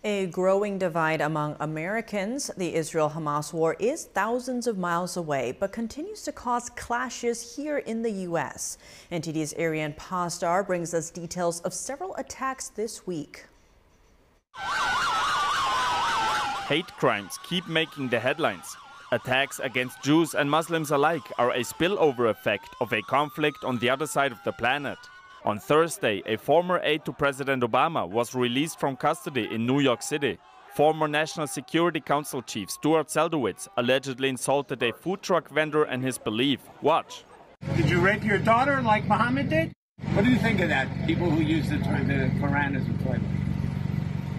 A growing divide among Americans. The Israel-Hamas war is thousands of miles away, but continues to cause clashes here in the U.S. NTD's Aryeh Pstar brings us details of several attacks this week. Hate crimes keep making the headlines. Attacks against Jews and Muslims alike are a spillover effect of a conflict on the other side of the planet. On Thursday, a former aide to President Obama was released from custody in New York City. Former National Security Council Chief Stuart Seldowitz allegedly insulted a food truck vendor and his belief. Watch. Did you rape your daughter like Muhammad did? What do you think of that? People who use the Quran as a toilet.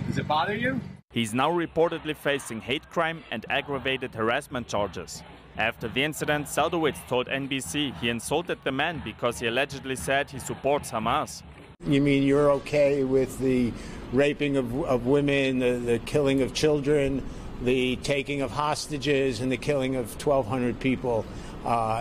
Does it bother you? He's now reportedly facing hate crime and aggravated harassment charges. After the incident, Seldowitz told NBC he insulted the man because he allegedly said he supports Hamas. You mean you're okay with the raping of women, the killing of children, the taking of hostages, and the killing of 1,200 people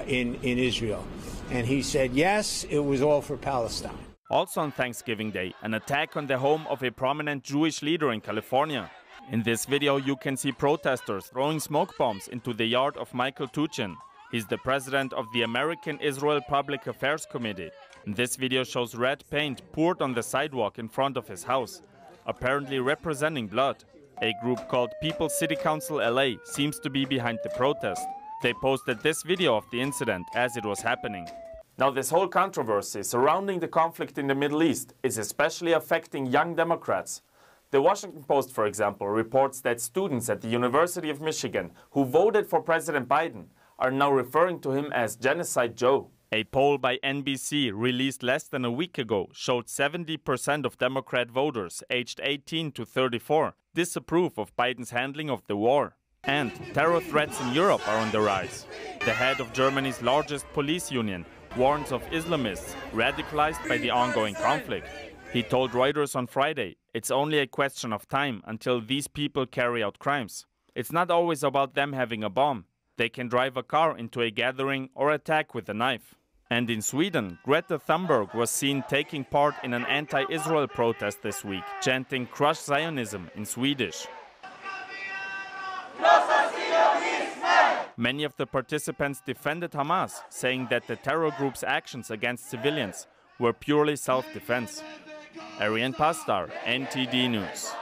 in Israel? And he said, yes, it was all for Palestine. Also on Thanksgiving Day, an attack on the home of a prominent Jewish leader in California. In this video, you can see protesters throwing smoke bombs into the yard of Michael Tuchin. He's the president of the American Israel Public Affairs Committee. This video shows red paint poured on the sidewalk in front of his house, apparently representing blood. A group called People's City Council LA seems to be behind the protest. They posted this video of the incident as it was happening. Now, this whole controversy surrounding the conflict in the Middle East is especially affecting young Democrats. The Washington Post, for example, reports that students at the University of Michigan who voted for President Biden are now referring to him as Genocide Joe. A poll by NBC released less than a week ago showed 70% of Democrat voters aged 18 to 34 disapprove of Biden's handling of the war. And terror threats in Europe are on the rise. The head of Germany's largest police union warns of Islamists radicalized by the ongoing conflict. He told Reuters on Friday, it's only a question of time until these people carry out crimes. It's not always about them having a bomb. They can drive a car into a gathering or attack with a knife. And in Sweden, Greta Thunberg was seen taking part in an anti-Israel protest this week, chanting "Crush Zionism" in Swedish. Many of the participants defended Hamas, saying that the terror group's actions against civilians were purely self-defense. Aryeh Pstar, NTD News.